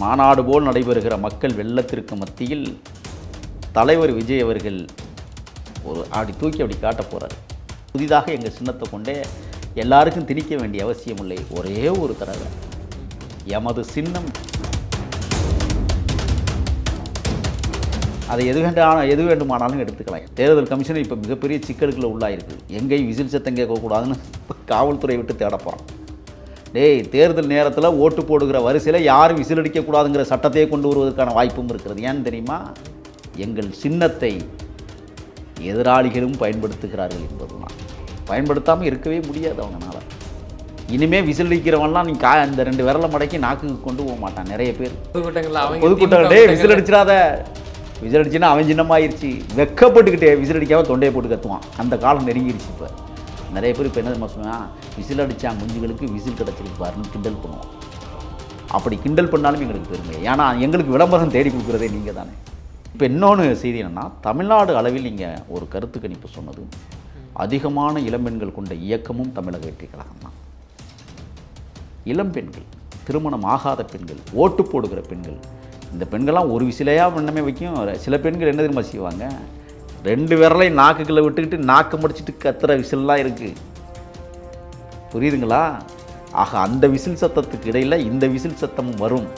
மாநாடு போல் நடைபெறுகிற மக்கள் வெள்ளத்திற்கு மத்தியில் தலைவர் விஜய் அவர்கள் ஒரு தூக்கி அப்படி காட்ட போகிறார். புதிதாக எங்கள் சின்னத்தை கொண்டே எல்லாருக்கும் திணிக்க வேண்டிய அவசியம் இல்லை. ஒரே ஒரு தடவை எமது சின்னம், அதை எது வேண்டுமானாலும் எடுத்துக்கலாம். தேர்தல் கமிஷன் இப்போ மிகப்பெரிய சிக்கலுக்குள்ள உள்ளாயிருக்கு. எங்கேயும் விசில் சத்தம் கேட்கக்கூடாதுன்னு காவல்துறை விட்டு தேட போகிறான். தேர்தல் நேரத்தில் ஓட்டு போடுகிற வரிசையில் யாரும் விசில் அடிக்கக்கூடாதுங்கிற சட்டத்தையே கொண்டு வருவதற்கான வாய்ப்பும் இருக்கிறது. ஏன்னு தெரியுமா? எங்கள் சின்னத்தை எதிராளிகளும் பயன்படுத்துகிறார்கள் என்பதுதான். பயன்படுத்தாமல் இருக்கவே முடியாது அவங்களால. இனிமேல் விசில் அடிக்கிறவன்லாம் நீ இந்த 2 விரலை மடக்கி நாக்குக்கு கொண்டு போக மாட்டான். நிறைய பேர் பொதுக்கூட்டங்கள் விசில் அடிச்சிடாத, விசில் அடிச்சுன்னா அவன் சின்னமாயிருச்சு வெக்கப்பட்டுக்கிட்டே விசில் அடிக்காமல் தொண்டையை போட்டு கத்துவான். அந்த காலம் நெருங்கிடுச்சு. இப்போ நிறைய பேர் இப்போ என்ன சொன்னால் விசில் அடித்தா குஞ்சுகளுக்கு விசில் கிடச்சிருக்கு பாருன்னு கிண்டல் பண்ணுவோம். அப்படி கிண்டல் பண்ணாலும் எங்களுக்கு பெருமை. ஏன்னா எங்களுக்கு விளம்பரம் தேடி கொடுக்குறதே நீங்கள் தானே. இப்போ இன்னொன்று செய்தி என்னென்னா, தமிழ்நாடு அளவில் நீங்கள் ஒரு கருத்து கணிப்பு சொன்னது, அதிகமான இளம்பெண்கள் கொண்ட இயக்கமும் தமிழக வெற்றி கழகம் தான். இளம்பெண்கள், திருமணம் ஆகாத பெண்கள், ஓட்டு போடுகிற பெண்கள், இந்த பெண்கள்லாம் ஒரு விசிலையாக இன்னமே வைக்கும். சில பெண்கள் என்ன தெரியுமா செய்வாங்க, 2 விரலையும் நாக்குகளை விட்டுக்கிட்டு நாக்கை முடிச்சுட்டு கத்துற விசில்லாம் இருக்குது. புரியுதுங்களா? ஆக அந்த விசில் சத்தத்துக்கு இடையில் இந்த விசில் சத்தமும் வரும்.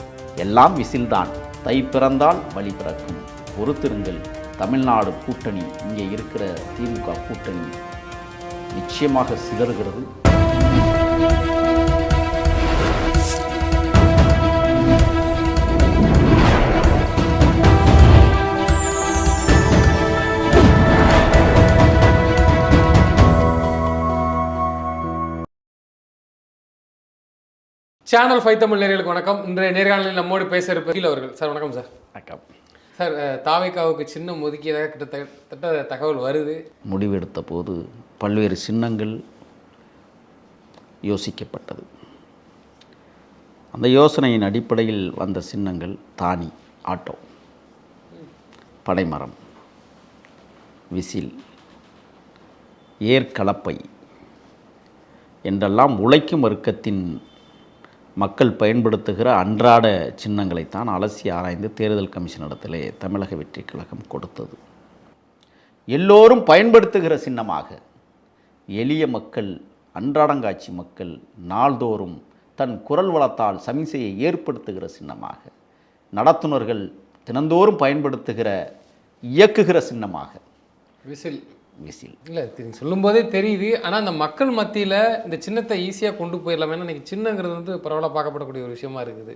எல்லாம் விசில் தான். தை பிறந்தால் வழி பிறக்கும். பொறுத்திருங்கள். தமிழ்நாடு கூட்டணி, இங்கே இருக்கிற திமுக கூட்டணி நிச்சயமாக சிதறுகிறது. சேனல் 5 தமிழ் நேயர்களுக்கு வணக்கம். இன்றைய நேர்காணலில் நம்மோடு பேச இருப்பதில் அவர்கள். சார் வணக்கம் சார். வணக்கம் சார். தாவேகாவுக்கு சின்னம் ஒதுக்கியதாக கிட்டத்தட்ட தகவல் வருது. முடிவெடுத்த போது பல்வேறு சின்னங்கள் யோசிக்கப்பட்டது. அந்த யோசனையின் அடிப்படையில் வந்த சின்னங்கள் தானி, ஆட்டோ, பனைமரம், விசில், ஏற்கலப்பை என்றெல்லாம் உழைக்கும் வர்க்கத்தின் மக்கள் பயன்படுத்துகிற அன்றாட சின்னங்களைத்தான் அலசி ஆராய்ந்து தேர்தல் கமிஷனிடத்திலே தமிழக வெற்றி கழகம் கொடுத்தது. எல்லோரும் பயன்படுத்துகிற சின்னமாக, எளிய மக்கள், அன்றாடங்காட்சி மக்கள் நாள்தோறும் தன் குரல் வளத்தால் சமிசையை ஏற்படுத்துகிற சின்னமாக, நடத்துனர்கள் தினந்தோறும் பயன்படுத்துகிற இயக்குகிற சின்னமாக விசில். இல்லை, சொல்லும்போதே தெரியுது. ஆனால் அந்த மக்கள் மத்தியில் இந்த சின்னத்தை ஈஸியாக கொண்டு போயிடலாம். ஏன்னா இன்றைக்கி சின்னங்கிறது பரவலாக பார்க்கப்படக்கூடிய ஒரு விஷயமா இருக்குது.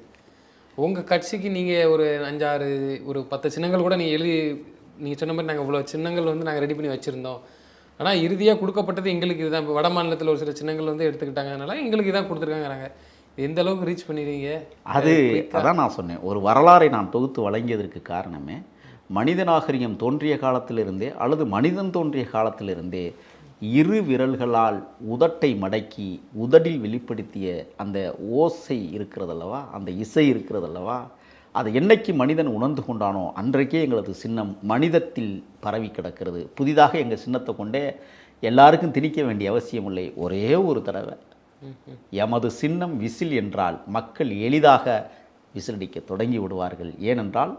உங்கள் கட்சிக்கு நீங்கள் ஒரு 5-6 ஒரு 10 சின்னங்கள் கூட நீங்கள் சொன்ன மாதிரி நாங்கள் இவ்வளோ சின்னங்கள் நாங்கள் ரெடி பண்ணி வச்சுருந்தோம். ஆனால் இறுதியாக கொடுக்கப்பட்டது எங்களுக்கு இதுதான். இப்போ வட மாநிலத்தில் ஒரு சில சின்னங்கள் எடுத்துக்கிட்டாங்கனால எங்களுக்கு இதான் கொடுத்துருக்காங்கிறாங்க. எந்த அளவுக்கு ரீச் பண்ணிடுவீங்க? அதான் நான் சொன்னேன். ஒரு வரலாறை நான் தொகுத்து வழங்கியதற்கு காரணமே, மனித நாகரிகம் தோன்றிய காலத்திலிருந்தே அல்லது மனிதன் தோன்றிய காலத்திலிருந்தே 2 விரல்களால் உதட்டை மடக்கி உதடில் வெளிப்படுத்திய அந்த ஓசை இருக்கிறதல்லவா, அந்த இசை இருக்கிறதல்லவா, அது என்னைக்கு மனிதன் உணர்ந்து கொண்டானோ அன்றைக்கே எங்களது சின்னம் மனிதத்தில் பரவி கிடக்கிறது. புதிதாக எங்கள் சின்னத்தை கொண்டே எல்லாருக்கும் திணிக்க வேண்டிய அவசியம் இல்லை. ஒரே ஒரு தடவை எமது சின்னம் விசில் என்றால் மக்கள் எளிதாக விசிலடிக்க தொடங்கி விடுவார்கள். ஏனென்றால்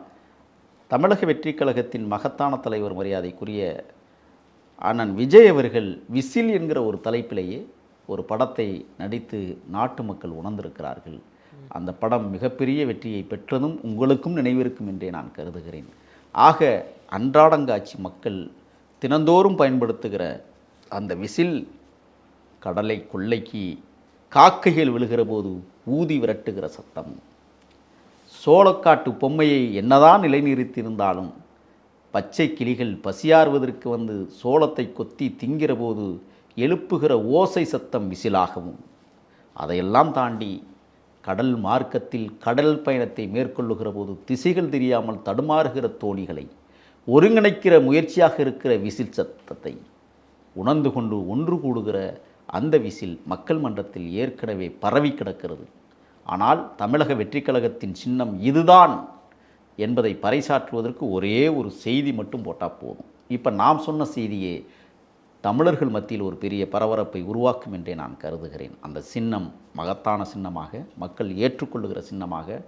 தமிழக வெற்றி கழகத்தின் மகத்தான தலைவர் மரியாதைக்குரிய அண்ணன் விஜய் அவர்கள் விசில் என்கிற ஒரு தலைப்பிலேயே ஒரு படத்தை நடித்து நாட்டு மக்கள் உணர்ந்திருக்கிறார்கள். அந்த படம் மிகப்பெரிய வெற்றியை பெற்றதும் உங்களுக்கும் நினைவிருக்கும் என்றே நான் கருதுகிறேன். ஆக அன்றாடங்காட்சி மக்கள் தினந்தோறும் பயன்படுத்துகிற அந்த விசில், கடலை கொள்ளைக்கு காக்கைகள் விழுகிற போது ஊதி விரட்டுகிற சத்தம், சோளக்காட்டு பொம்மையை என்னதான் நிலைநிறுத்தியிருந்தாலும் பச்சை கிளிகள் பசியாறுவதற்கு சோளத்தை கொத்தி திங்கிற போது எழுப்புகிற ஓசை சத்தம் விசிலாகவும், அதையெல்லாம் தாண்டி கடல் மார்க்கத்தில் கடல் பயணத்தை மேற்கொள்ளுகிற போது திசைகள் தெரியாமல் தடுமாறுகிற தோணிகளை ஒருங்கிணைக்கிற முயற்சியாக இருக்கிற விசில் சத்தத்தை உணர்ந்து கொண்டு ஒன்று கூடுகிற அந்த விசில் மக்கள் மன்றத்தில் ஏற்கனவே பரவி கிடக்கிறது. ஆனால் தமிழக வெற்றி கழகத்தின் சின்னம் இதுதான் என்பதை பறைசாற்றுவதற்கு ஒரே ஒரு செய்தி மட்டும் போட்டால் போதும். இப்போ நாம் சொன்ன செய்தியே தமிழர்கள் மத்தியில் ஒரு பெரிய பரபரப்பை உருவாக்கும் என்றே நான் கருதுகிறேன். அந்த சின்னம் மகத்தான சின்னமாக, மக்கள் ஏற்றுக்கொள்ளுகிற சின்னமாக,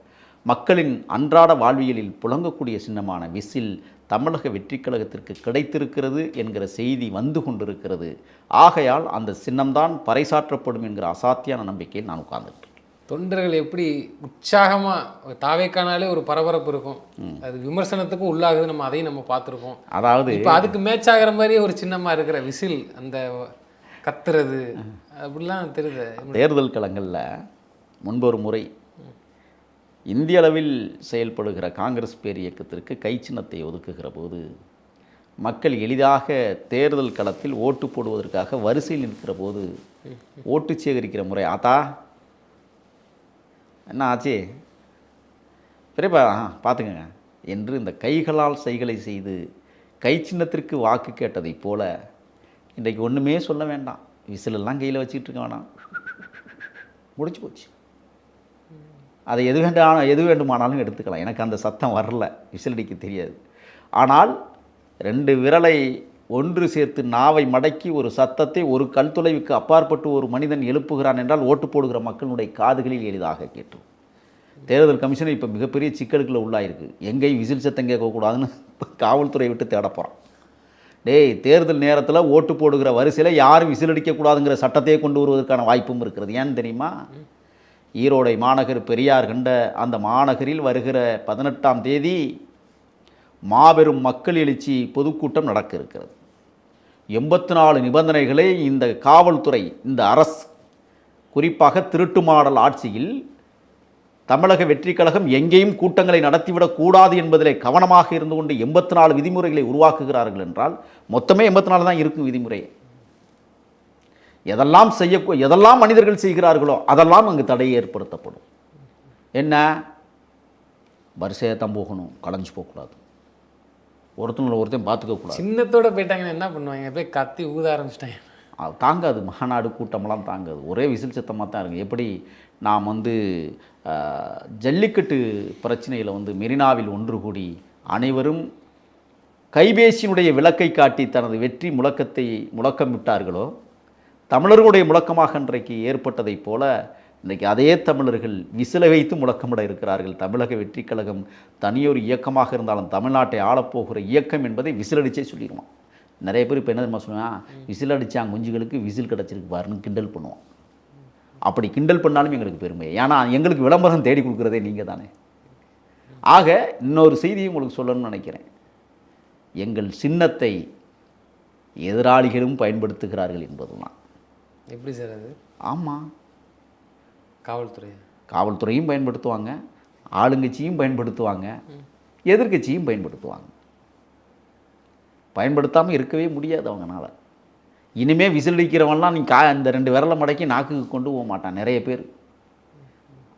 மக்களின் அன்றாட வாழ்வியலில் புழங்கக்கூடிய சின்னமான விசில் தமிழக வெற்றி கழகத்திற்கு கிடைத்திருக்கிறது என்கிற செய்தி வந்து கொண்டிருக்கிறது. ஆகையால் அந்த சின்னம்தான் பறைசாற்றப்படும் என்கிற அசாத்தியான நம்பிக்கையில் நான் உட்கார்ந்துட்டு இருக்கேன். தொண்டர்கள் எப்படி உற்சாகமாக தாவேக்கானாலே ஒரு பரபரப்பு இருக்கும், அது விமர்சனத்துக்கும் உள்ளாகுது, நம்ம அதையும் நம்ம பார்த்துருக்கோம். அதாவது இப்போ அதுக்கு மேட்ச் ஆகிற மாதிரி ஒரு சின்னமாக இருக்கிற விசில், அந்த கத்துறது அப்படிலாம் தெரியுது. தேர்தல் களங்களில் முன்பொரு முறை இந்திய அளவில் செயல்படுகிற காங்கிரஸ் பேர் இயக்கத்திற்கு கை சின்னத்தை ஒதுக்குகிற போது மக்கள் எளிதாக தேர்தல் களத்தில் ஓட்டு போடுவதற்காக வரிசையில் நிற்கிற போது ஓட்டு சேகரிக்கிற முறை ஆத்தா என்ன ஆச்சு பெரியப்பா பார்த்துக்கங்க என்று இந்த கைகளால் செய்களை செய்து கை சின்னத்திற்கு வாக்கு கேட்டதைப் போல இன்றைக்கு ஒன்றுமே சொல்ல வேண்டாம், விசிலெல்லாம் கையில் வச்சுக்கிட்டு இருக்க வேணாம், முடிச்சு போச்சு. அதை எது வேண்டுமானாலும் எடுத்துக்கலாம், எனக்கு அந்த சத்தம் வரல, விசிலடிக்க தெரியாது. ஆனால் 2 விரலை ஒன்று சேர்த்து நாவை மடக்கி ஒரு சத்தத்தை ஒரு கல் தொலைவுக்கு அப்பாற்பட்டு ஒரு மனிதன் எழுப்புகிறான் என்றால் ஓட்டு போடுகிற மக்களுடைய காதுகளில் எளிதாக கேட்டும். தேர்தல் கமிஷன் இப்போ மிகப்பெரிய சிக்கலுக்குள்ள உள்ளாயிருக்கு. எங்கேயும் விசில் சத்தம் கேட்கக்கூடாதுன்னு காவல்துறையை விட்டு தேட போகிறான். டேய், தேர்தல் நேரத்தில் ஓட்டு போடுகிற வரிசையில் யாரும் விசில் அடிக்கக்கூடாதுங்கிற சட்டத்தையே கொண்டு வருவதற்கான வாய்ப்பும் இருக்கிறது. ஏன்னு தெரியுமா? ஈரோடை மாநகர் பெரியார் கண்ட அந்த மாநகரில் வருகிற 18ஆம் தேதி மாபெரும் மக்கள் எழுச்சி பொதுக்கூட்டம் நடக்க இருக்கிறது. 84 நிபந்தனைகளை இந்த காவல்துறை, இந்த அரசு, குறிப்பாக திருட்டு மாடல் ஆட்சியில் தமிழக வெற்றி கழகம் எங்கேயும் கூட்டங்களை நடத்திவிடக்கூடாது என்பதிலே கவனமாக இருந்து கொண்டு 84 விதிமுறைகளை உருவாக்குகிறார்கள் என்றால் மொத்தமே 84 தான் இருக்கும் விதிமுறை. எதெல்லாம் மனிதர்கள் செய்கிறார்களோ அதெல்லாம் அங்கு தடை ஏற்படுத்தப்படும். என்ன? வரிசையாக தான் போகணும், கலைஞ்சு போகக்கூடாது, ஒருத்தன் பார்த்துக்கக்கூடாது. சின்னத்தோட போயிட்டாங்கன்னா என்ன பண்ணுவாங்க? போய் கத்தி ஊத ஆரம்பிச்சிட்டாங்க. தாங்காது, மாநாடு கூட்டமெல்லாம் தாங்காது, ஒரே விசில் சத்தமாக தான் இருக்குது. எப்படி நாம் ஜல்லிக்கட்டு பிரச்சனையில் மெரினாவில் ஒன்று கூடி அனைவரும் கைபேசியினுடைய விளக்கை காட்டி தனது வெற்றி முழக்கத்தை முழக்கமிட்டார்களோ, தமிழர்களுடைய முழக்கமாக இன்றைக்கு ஏற்பட்டதைப் போல இன்றைக்கு அதே தமிழர்கள் விசிலை வைத்து முழக்கமிட இருக்கிறார்கள். தமிழக வெற்றி கழகம் தனியொரு இயக்கமாக இருந்தாலும் தமிழ்நாட்டை ஆளப்போகிற இயக்கம் என்பதை விசிலடிச்சே சொல்லிடுவான். நிறைய பேர் இப்போ என்ன தெரியுமா சொல்லுவான்? விசில் அடித்தான் குஞ்சுகளுக்கு விசில் கிடச்சிருக்கு பாருன்னு கிண்டல் பண்ணுவான். அப்படி கிண்டல் பண்ணாலும் எங்களுக்கு பெருமை, ஏன்னா எங்களுக்கு விளம்பரம் தேடி கொடுக்குறதே நீங்கள் தானே. ஆக இன்னொரு செய்தியும் உங்களுக்கு சொல்லணும்னு நினைக்கிறேன். எங்கள் சின்னத்தை எதிராளிகளும் பயன்படுத்துகிறார்கள் என்பதுதான். எப்படி சார் அது? ஆமாம், காவல்துறையும் பயன்படுத்துவாங்க, ஆளுங்கட்சியும் பயன்படுத்துவாங்க, எதிர்கட்சியும் பயன்படுத்துவாங்க. பயன்படுத்தாமல் இருக்கவே முடியாது அவங்களால. இனிமேல் விசில் அடிக்கிறவன்லாம் இந்த 2 விரலை மடக்கி நாக்குக்கு கொண்டு போக மாட்டான். நிறைய பேர்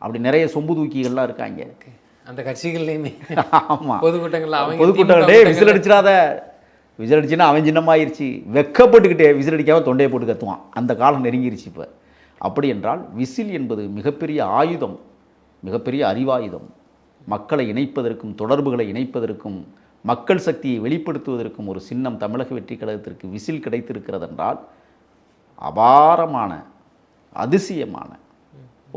அப்படி நிறைய சொம்பு தூக்கிகள்லாம் இருக்காங்க அந்த கட்சிகள்லையுமே. ஆமாம், பொதுக்கூட்டங்களே விசில் அடிச்சிடாத, விசில் அடிச்சுன்னா அவன் சின்னமாயிருச்சு, வெக்கப்பட்டுக்கிட்டே விசில் அடிக்காமல் தொண்டையை போட்டு கத்துவான். அந்த காலம் நெருங்கிருச்சு இப்போ. அப்படி என்றால் விசில் என்பது மிகப்பெரிய ஆயுதம், மிகப்பெரிய அறிவாயுதம். மக்களை இணைப்பதற்கும் தொடர்புகளை இணைப்பதற்கும் மக்கள் சக்தியை வெளிப்படுத்துவதற்கும் ஒரு சின்னம் தமிழக வெற்றி கழகத்திற்கு விசில் கிடைத்திருக்கிறது என்றால் அபாரமான, அதிசயமான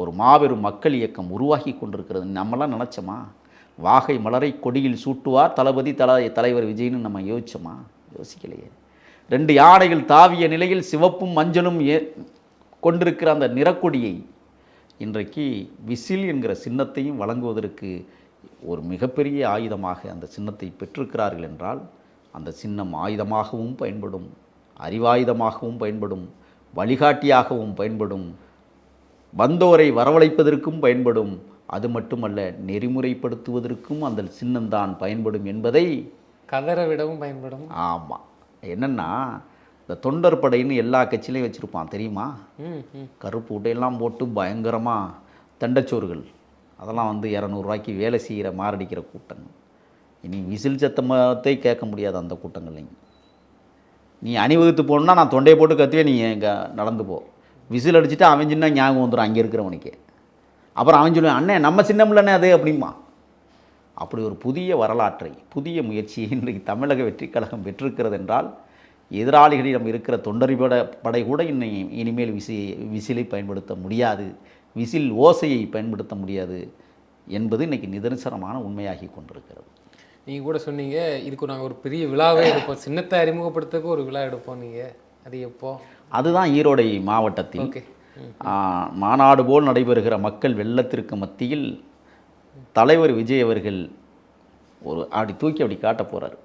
ஒரு மாபெரும் மக்கள் இயக்கம் உருவாகி கொண்டிருக்கிறது. நம்மளாம் நினச்சோமா? வாகை மலரை கொடியில் சூட்டுவார் தளபதி தலைவர் விஜய்னு நம்ம யோசிச்சோமா? யோசிக்கலையே. 2 யானைகள் தாவிய நிலையில் சிவப்பும் மஞ்சளும் கொண்டிருக்கிற அந்த நிறக்கொடியை இன்றைக்கு விசில் என்கிற சின்னத்தையும் வழங்குவதற்கு ஒரு மிகப்பெரிய ஆயுதமாக அந்த சின்னத்தை பெற்றிருக்கிறார்கள் என்றால் அந்த சின்னம் ஆயுதமாகவும் பயன்படும், அறிவாயுதமாகவும் பயன்படும், வழிகாட்டியாகவும் பயன்படும், வந்தோரை வரவழைப்பதற்கும் பயன்படும். அது மட்டுமல்ல, நெறிமுறைப்படுத்துவதற்கும் அந்த சின்னம்தான் பயன்படும் என்பதை கதற விடவும் பயன்படும். ஆமாம், என்னென்னா இந்த தொண்டர் படைன்னு எல்லா கட்சியிலையும் வச்சுருப்பான் தெரியுமா? கருப்பு உடையெல்லாம் போட்டு பயங்கரமாக தண்டச்சோறுகள், அதெல்லாம் 200 ரூபாய்க்கு வேலை செய்கிற மாரடிக்கிற கூட்டங்கள். இனி விசில் சத்தத்தை கேட்க முடியாது அந்த கூட்டங்கள்லையும். நீ அணிவகுத்து போகணுன்னா நான் தொண்டையை போட்டு கத்துவே, நீ இங்கே நடந்து போ. விசில் அடிச்சுட்டு அவன் சின்ன ஞாபகம் வந்துடும் அங்கே இருக்கிறவனுக்கே. அப்புறம் அவன் சொல்லுவேன், அண்ணே நம்ம சின்னம் இல்லைண்ணே அது அப்படிமா. அப்படி ஒரு புதிய வரலாற்றை, புதிய முயற்சியை இன்றைக்கு தமிழக வெற்றி கழகம் பெற்றிருக்கிறது என்றால் எதிராளிகளிடம் இருக்கிற தொண்டரிபட படை கூட இனிமேல் விசிலை பயன்படுத்த முடியாது, விசில் ஓசையை பயன்படுத்த முடியாது. என்பது இன்றைக்கி நிதர்சனமான உண்மையாகி கொண்டிருக்கிறது. நீங்கள் கூட சொன்னீங்க இதுக்கு நாங்கள் ஒரு பெரிய விழாவே எடுப்போம், சின்னத்தை அறிமுகப்படுத்துறதுக்கு ஒரு விழா எடுப்போம். நீங்கள் அது எப்போ? அதுதான் ஈரோடு மாவட்டத்தில் மாநாடு போல் நடைபெறுகிற மக்கள் வெள்ளத்திற்கு மத்தியில் தலைவர் விஜய் அவர்கள் ஒரு அப்படி தூக்கி அப்படி காட்ட போகிறார்.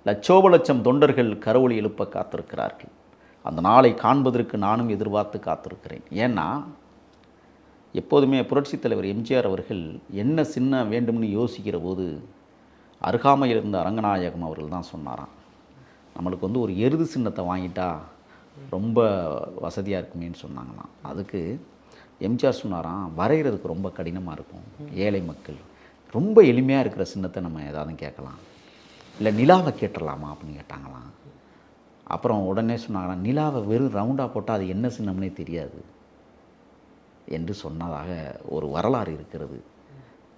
லட்சோப லட்சம் தொண்டர்கள் கரவொலி எழுப்ப காத்திருக்கிறார்கள். அந்த நாளை காண்பதற்கு நானும் எதிர்பார்த்து காத்திருக்கிறேன். ஏன்னா எப்போதுமே புரட்சித் தலைவர் எம்ஜிஆர் அவர்கள் என்ன சின்ன வேண்டும்னு யோசிக்கிற போது அருகாமையில் இருந்த அரங்கநாயகம் அவர்கள் தான் சொன்னாராம், நம்மளுக்கு வந்து ஒரு எருது சின்னத்தை வாங்கிட்டா ரொம்ப வசதியாக இருக்குமேன்னு சொன்னாங்களாம். அதுக்கு எம்ஜிஆர் சொன்னாராம், வரைகிறதுக்கு ரொம்ப கடினமாக இருக்கும், ஏழை மக்கள் ரொம்ப எளிமையாக இருக்கிற சின்னத்தை நம்ம ஏதாவது கேட்கலாம், இல்லை நிலாவை கேட்டுடலாமா அப்படின்னு கேட்டாங்களாம். அப்புறம் உடனே சொன்னாங்களாம், நிலாவை வெறும் ரவுண்டாக போட்டால் அது என்ன சின்னம்னே தெரியாது என்று சொன்னதாக ஒரு வரலாறு இருக்கிறது.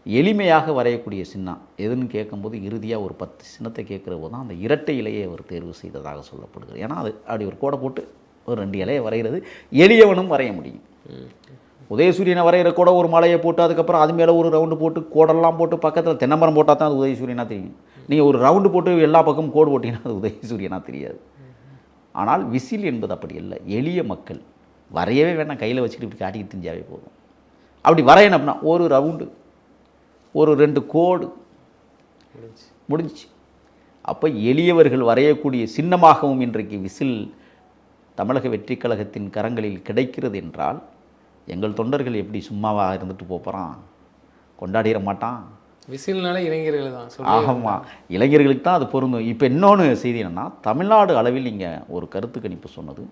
எளிமையாக வரையக்கூடிய சின்னம் எதுன்னு கேட்கும்போது இறுதியாக ஒரு 10 சின்னத்தை கேட்குற போது தான் அந்த இரட்டை இலையை அவர் தேர்வு செய்ததாக சொல்லப்படுகிறது. ஏன்னா அது அப்படி ஒரு கோடை போட்டு ஒரு 2 இலையை வரைகிறது எளியவனும் வரைய முடியும். உதயசூரியனை வரைகிற கூட ஒரு மலையை போட்டு அதுக்கப்புறம் அது மேலே ஒரு ரவுண்டு போட்டு கோடெல்லாம் போட்டு பக்கத்தில் தென்னமரம் போட்டால் தான் அது உதயசூரியனாக தெரியும். நீங்கள் ஒரு ரவுண்டு போட்டு எல்லா பக்கமும் கோடு போட்டிங்கன்னா அது உதயசூரியனாக தெரியாது. ஆனால் விசில் என்பது அப்படி இல்லை. எளிய மக்கள் வரையவே வேணாம், கையில் வச்சுட்டு இப்படி காட்டிக்கிட்டு தெரிஞ்சாவே போதும். அப்படி வரையணும் அப்படின்னா ஒரு ரவுண்டு ஒரு 2 கோடு முடிஞ்சிச்சு. அப்போ எளியவர்கள் வரையக்கூடிய சின்னமாகவும் இன்றைக்கு விசில் தமிழக வெற்றி கழகத்தின் கரங்களில் கிடைக்கிறது என்றால் எங்கள் தொண்டர்கள் எப்படி சும்மாவாக இருந்துட்டு போகிறான், கொண்டாடிட மாட்டான். விசில்னால இளைஞர்கள் தான். ஆமாம், இளைஞர்களுக்கு தான் அது பொருந்தும். இப்போ இன்னொன்று செய்தி என்னென்னா, தமிழ்நாடு அளவில் நீங்கள் ஒரு கருத்து கணிப்பு சொன்னது,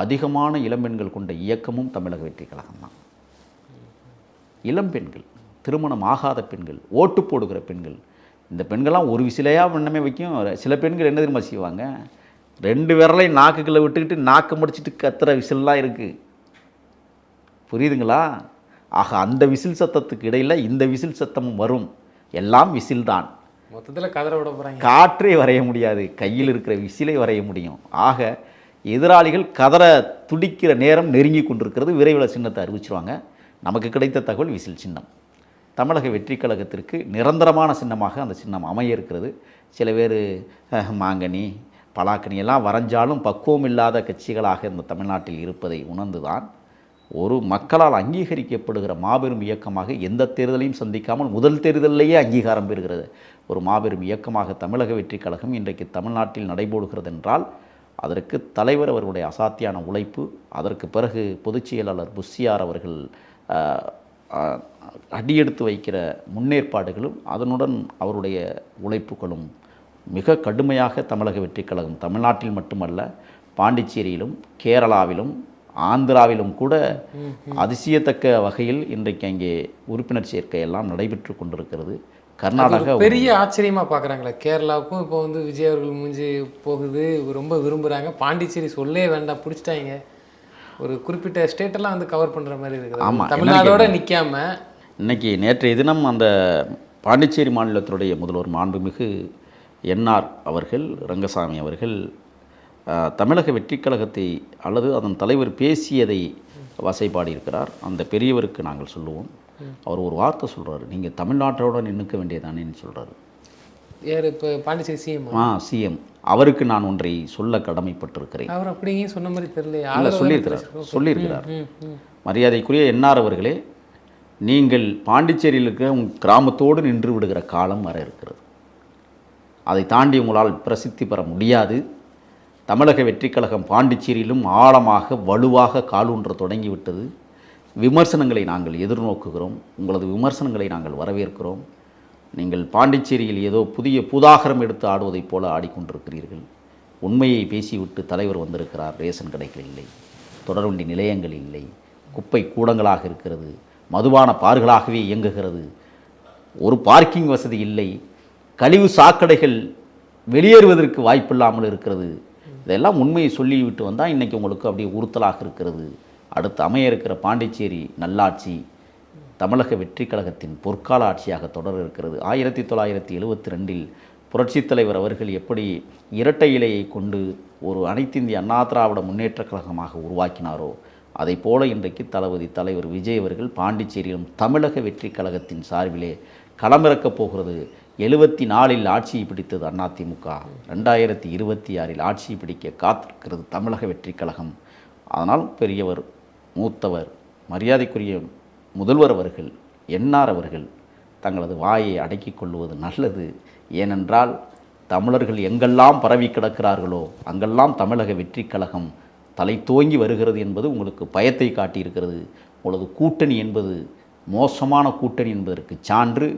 அதிகமான இளம்பெண்கள் கொண்ட இயக்கமும் தமிழக வெற்றி கழகம் தான். இளம்பெண்கள், திருமணம் ஆகாத பெண்கள், ஓட்டு போடுகிற பெண்கள், இந்த பெண்கள்லாம் ஒரு விசிலையாக முன்னமே வைக்கும். சில பெண்கள் என்ன தெரியுமா செய்வாங்க, 2 விரலையும் நாக்குக்குள்ளே விட்டுக்கிட்டு நாக்கு முடிச்சுட்டு கத்துற விசில்லாம் இருக்குது. புரியுதுங்களா? ஆக அந்த விசில் சத்தத்துக்கு இடையில் இந்த விசில் சத்தமும் வரும். எல்லாம் விசில் தான். மொத்தத்தில் கதற விட போகிறாங்க. காற்றே வரைய முடியாது, கையில் இருக்கிற விசிலை வரைய முடியும். ஆக எதிராளிகள் கதற துடிக்கிற நேரம் நெருங்கி கொண்டிருக்கிறது. விரைவில் சின்னத்தை அறிவிச்சிருவாங்க. நமக்கு கிடைத்த தகவல் விசில் சின்னம் தமிழக வெற்றி கழகத்திற்கு நிரந்தரமான சின்னமாக அந்த சின்னம் அமைய இருக்கிறது. சில பேர் மாங்கனி பலாக்கனி எல்லாம் வரைஞ்சாலும் பக்குவம் இல்லாத கட்சிகளாக இந்த தமிழ்நாட்டில் இருப்பதை உணர்ந்துதான் ஒரு மக்களால் அங்கீகரிக்கப்படுகிற மாபெரும் இயக்கமாக எந்த தேர்தலையும் சந்திக்காமல் முதல் தேர்தலிலேயே அங்கீகாரம் பெறுகிறது ஒரு மாபெரும் இயக்கமாக தமிழக வெற்றி கழகம் இன்றைக்கு தமிழ்நாட்டில் நடைபோடுகிறது என்றால் அதற்கு தலைவர் அவர்களுடைய அசாத்தியான உழைப்பு, அதற்கு பிறகு பொதுச் செயலாளர் புஷியார் அவர்கள் அடியெடுத்து வைக்கிற முன்னேற்பாடுகளும் அதனுடன் அவருடைய உழைப்புகளும் மிக கடுமையாக தமிழக வெற்றி கழகம் தமிழ்நாட்டில் மட்டுமல்ல, பாண்டிச்சேரியிலும் கேரளாவிலும் ஆந்திராவிலும் கூட அதிசயத்தக்க வகையில் இன்றைக்கு அங்கே உறுப்பினர் சேர்க்கை எல்லாம் நடைபெற்று கொண்டிருக்கிறது. கர்நாடகா பெரிய ஆச்சரியமாக பார்க்குறாங்களே. கேரளாவுக்கும் இப்போ வந்து விஜய் அவர்கள் மூஞ்சி போகுது, ரொம்ப விரும்புகிறாங்க. பாண்டிச்சேரி சொல்லே வேண்டாம், பிடிச்சிட்டாங்க. ஒரு குறிப்பிட்ட ஸ்டேட்டெல்லாம் வந்து கவர் பண்ணுற மாதிரி இருக்குது. ஆமாம், தமிழ்நாடோட நிற்காம இன்னைக்கு நேற்றைய தினம் அந்த பாண்டிச்சேரி மாநிலத்தினுடைய முதல்வர் மாண்புமிகு என்ஆர் அவர்கள் ரங்கசாமி அவர்கள் தமிழக வெற்றி கழகத்தை அல்லது அதன் தலைவர் பேசியதை வசைப்பாடியிருக்கிறார். அந்த பெரியவருக்கு நாங்கள் சொல்லுவோம், அவர் ஒரு வார்த்தை சொல்கிறார், நீங்கள் தமிழ்நாட்டோட நின்றுக்க வேண்டியதானேன்னு சொல்கிறாரு. யார் இப்போ பாண்டிச்சேரி சிஎம்? சிஎம் அவருக்கு நான் ஒன்றை சொல்ல கடமைப்பட்டிருக்கிறேன். அவர் அப்படியே சொன்ன மாதிரி தெரியல. இல்லை, சொல்லியிருக்கிறார். மரியாதைக்குரிய என்ஆர் அவர்களே, நீங்கள் பாண்டிச்சேரியில் இருக்கிற உங்கள் கிராமத்தோடு நின்று விடுகிற காலம் வர இருக்கிறது. அதை தாண்டி உங்களால் பிரசித்தி பெற முடியாது. தமிழக வெற்றி கழகம் பாண்டிச்சேரியிலும் ஆழமாக வலுவாக காலூன்ற தொடங்கிவிட்டது. விமர்சனங்களை நாங்கள் எதிர்நோக்குகிறோம், உங்களது விமர்சனங்களை நாங்கள் வரவேற்கிறோம். நீங்கள் பாண்டிச்சேரியில் ஏதோ புதிய புதாகரம் எடுத்து ஆடுவதைப் போல ஆடிக்கொண்டிருக்கிறீர்கள். உண்மையை பேசிவிட்டு தலைவர் வந்திருக்கிறார். ரேஷன் கடைகள் இல்லை, தொடர்வண்டி நிலையங்கள் இல்லை, குப்பை கூடங்களாக இருக்கிறது, மதுபான பார்களாகவே இயங்குகிறது, ஒரு பார்க்கிங் வசதி இல்லை, கழிவு சாக்கடைகள் வெளியேறுவதற்கு வாய்ப்பில்லாமல் இருக்கிறது. இதெல்லாம் உண்மையை சொல்லிவிட்டு வந்தால் இன்றைக்கி உங்களுக்கு அப்படியே உறுத்தலாக இருக்கிறது. அடுத்து அமைய இருக்கிற பாண்டிச்சேரி நல்லாட்சி தமிழக வெற்றி கழகத்தின் பொற்கால ஆட்சியாக தொடர இருக்கிறது. 1972 புரட்சித் தலைவர் அவர்கள் எப்படி இரட்டை இலையை கொண்டு ஒரு அனைத்திந்திய அண்ணா திராவிட முன்னேற்ற கழகமாக உருவாக்கினாரோ அதைப் போல இன்றைக்கு தளபதி தலைவர் விஜய் அவர்கள் பாண்டிச்சேரியிலும் தமிழக வெற்றி கழகத்தின் சார்பிலே களமிறக்கப் போகிறது. 74 ஆட்சியை பிடித்தது அதிமுக, 2026 ஆட்சியை பிடிக்க காத்திருக்கிறது தமிழக வெற்றி கழகம். அதனால் பெரியவர், மூத்தவர், மரியாதைக்குரிய முதல்வர் அவர்கள், என்ஆர் அவர்கள் தங்களது வாயை அடக்கிக் கொள்வது நல்லது. ஏனென்றால் தமிழர்கள் எங்கெல்லாம் பரவி கிடக்கிறார்களோ அங்கெல்லாம் தமிழக வெற்றி கழகம் தலை தோங்கி வருகிறது என்பது உங்களுக்கு பயத்தை காட்டியிருக்கிறது. உங்களது கூட்டணி என்பது மோசமான கூட்டணி என்பதற்கு சான்று.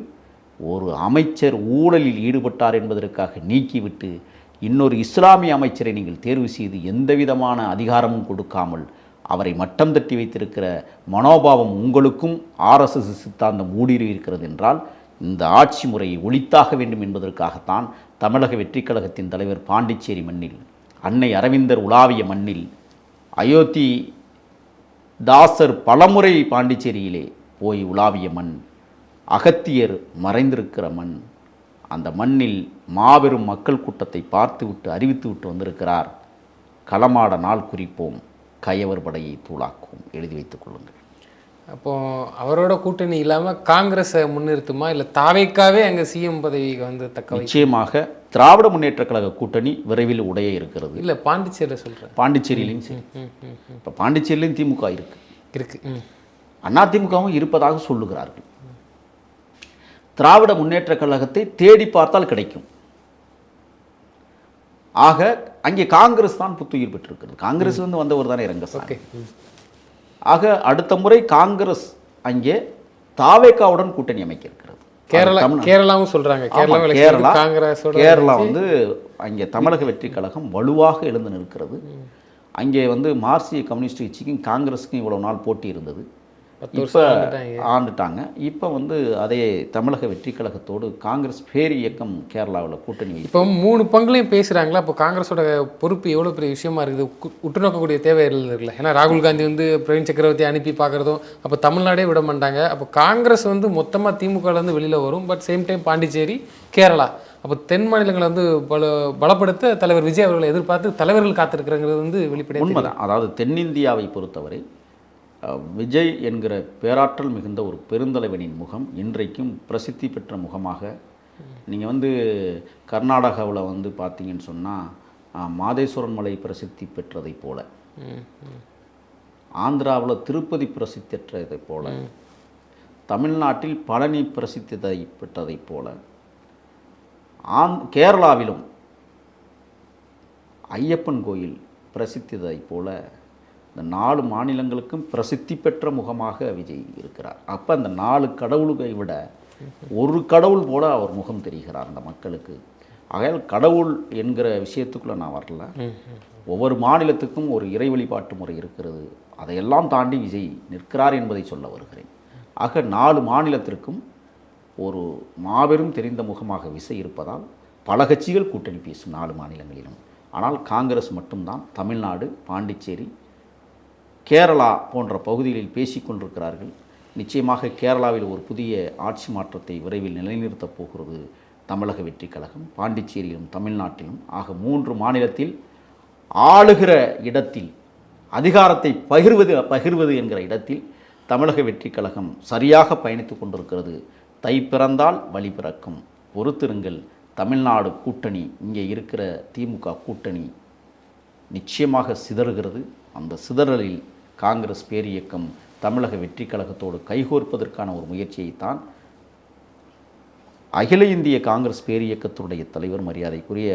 ஒரு அமைச்சர் ஊழலில் ஈடுபட்டார் என்பதற்காக நீக்கிவிட்டு இன்னொரு இஸ்லாமிய அமைச்சரை நீங்கள் தேர்வு செய்து எந்தவிதமான அதிகாரமும் கொடுக்காமல் அவரை மட்டம் தட்டி வைத்திருக்கிற மனோபாவம் உங்களுக்கும் RSS சித்தாந்தம் ஊடுருவி இருக்கிறது என்றால் இந்த ஆட்சி முறையை ஒழித்தாக வேண்டும் என்பதற்காகத்தான் தமிழக வெற்றி கழகத்தின் தலைவர் பாண்டிச்சேரி மண்ணில், அன்னை அரவிந்தர் உலாவிய மண்ணில், அயோத்தி தாசர் பலமுறை பாண்டிச்சேரியிலே போய் உலாவிய மண், அகத்தியர் மறைந்திருக்கிற மண், அந்த மண்ணில் மாபெரும் மக்கள் கூட்டத்தை பார்த்துவிட்டு அறிவித்துவிட்டு வந்திருக்கிறார். களமாட நாள் குறிப்போம், கயவர் படையை தூளாக்குவோம். எழுதி வைத்துக் கொள்ளுங்கள். அப்போது அவரோட கூட்டணி இல்லாமல் காங்கிரஸை முன்னிறுத்துமா, இல்லை தாவேக்காவே அங்கே சிஎம் பதவிக்கு வந்து தக்க நிச்சயமாக திராவிட முன்னேற்ற கழக கூட்டணி விரைவில் உடைய இருக்கிறது. இல்லை பாண்டிச்சேரியில் சொல்கிறேன். பாண்டிச்சேரியிலையும் சரி. இப்போ பாண்டிச்சேரியிலையும் திமுக இருக்கு. அதிமுகவும் இருப்பதாக சொல்லுகிறார்கள். திராவிட முன்னேற்ற கழகத்தை தேடி பார்த்தால் கிடைக்கும். ஆக அங்கே காங்கிரஸ் தான் புத்துயிர் பெற்றிருக்கிறது. காங்கிரஸ் வந்தவர் தானே ரங்கசாமி. ஆக அடுத்த முறை காங்கிரஸ் அங்கே தாவேக்காவுடன் கூட்டணி அமைக்க இருக்கிறது. கேரளாவும் சொல்றாங்க. கேரளா அங்கே தமிழக வெற்றி கழகம் வலுவாக எழுந்து நிற்கிறது. அங்கே மார்க்சிய கம்யூனிஸ்ட் கட்சிக்கும் காங்கிரஸுக்கும் இவ்வளவு நாள் போட்டி இருந்தது. இப்போ ஆண்டுட்டாங்க. இப்போ அதே தமிழக வெற்றி கழகத்தோடு காங்கிரஸ் பேர் இயக்கம் கேரளாவில் கூட்டணி. இப்போ 3 பங்குலையும் பேசுகிறாங்களா? இப்போ காங்கிரஸோட பொறுப்பு எவ்வளோ பெரிய விஷயமா இருக்குது, உற்று நோக்கக்கூடிய தேவை இருக்குல்ல? ஏன்னா ராகுல் காந்தி பிரவீன் சக்கரவர்த்தி அனுப்பி பார்க்குறதும், அப்போ தமிழ்நாடே விட மாட்டாங்க. அப்போ காங்கிரஸ் மொத்தமாக திமுகலேருந்து வெளியில் வரும். But same time Pondicherry, Kerala, அப்போ தென் மாநிலங்களை பலப்படுத்த தலைவர் விஜய் அவர்களை எதிர்பார்த்து தலைவர்கள் காத்திருக்கிறது வெளிப்படையாக உண்மைதான். அதாவது தென்னிந்தியாவை பொறுத்தவரை விஜய் என்கிற பேராற்றல் மிகுந்த ஒரு பெருந்தலைவனின் முகம் இன்றைக்கும் பிரசித்தி பெற்ற முகமாக நீங்கள் கர்நாடகாவில் பார்த்தீங்கன்னு சொன்னால் மாதேஸ்வரன் மலை பிரசித்தி பெற்றதைப் போல, ஆந்திராவில் திருப்பதி பிரசித்தி பெற்றதைப் போல, தமிழ்நாட்டில் பழனி பிரசித்தி பெற்றதைப் போல, கேரளாவிலும் ஐயப்பன் கோயில் பிரசித்ததைப் போல இந்த 4 மாநிலங்களுக்கும் பிரசித்தி பெற்ற முகமாக விஜய் இருக்கிறார். அப்போ அந்த 4 கடவுள்களை விட ஒரு கடவுள் போல அவர் முகம் தெரிகிறார் அந்த மக்களுக்கு. ஆகையால் கடவுள் என்கிற விஷயத்துக்குள்ளே நான் வரல. ஒவ்வொரு மாநிலத்துக்கும் ஒரு இறை வழிபாட்டு முறை இருக்கிறது. அதையெல்லாம் தாண்டி விஜய் நிற்கிறார் என்பதை சொல்ல வருகிறேன். ஆக 4 மாநிலத்திற்கும் ஒரு மாபெரும் தெரிந்த முகமாக விஜய் இருப்பதால் பல கட்சிகள் கூட்டணி பேசும் 4 மாநிலங்களிலும். ஆனால் காங்கிரஸ் மட்டும்தான் தமிழ்நாடு, பாண்டிச்சேரி, கேரளா போன்ற பகுதிகளில் பேசிக்கொண்டிருக்கிறார்கள். நிச்சயமாக கேரளாவில் ஒரு புதிய ஆட்சி மாற்றத்தை விரைவில் நிலைநிறுத்தப் போகிறது தமிழக வெற்றி கழகம். பாண்டிச்சேரியிலும் தமிழ்நாட்டிலும் ஆக 3 மாநிலத்தில் ஆளுகிற இடத்தில் அதிகாரத்தை பகிர்வது என்கிற இடத்தில் தமிழக வெற்றி கழகம் சரியாக பயணித்து கொண்டிருக்கிறது. தை பிறந்தால் வழி பிறக்கும். பொறுத்திருங்கள். தமிழ்நாடு கூட்டணி, இங்கே இருக்கிற திமுக கூட்டணி நிச்சயமாக சிதறுகிறது. அந்த சிதறலில் காங்கிரஸ் பேரியக்கம் தமிழக வெற்றி கழகத்தோடு கைகோர்ப்பதற்கான ஒரு முயற்சியைத்தான் அகில இந்திய காங்கிரஸ் பேரியக்கத்துடைய தலைவர் மரியாதைக்குரிய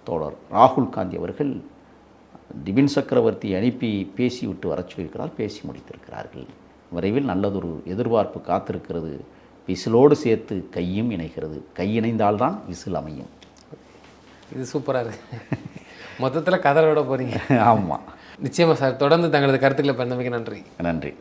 தோழர் ராகுல் காந்தி அவர்கள் திபின் சக்கரவர்த்தி அனுப்பி பேசிவிட்டு வர சொல்லியிருக்கிறார். பேசி முடித்திருக்கிறார்கள். விரைவில் நல்லதொரு எதிர்பார்ப்பு காத்திருக்கிறது. விசிலோடு சேர்த்து கையும் இணைகிறது. கை இணைந்தால்தான் விசில் அமையும். இது சூப்பராக இருக்குது. மொத்தத்தில் கதறோட போகிறீங்க. ஆமாம், நிச்சயமாக சார். தொடர்ந்து தங்களது கருத்துக்களை பண்ணமைக்கு நன்றி. நன்றி.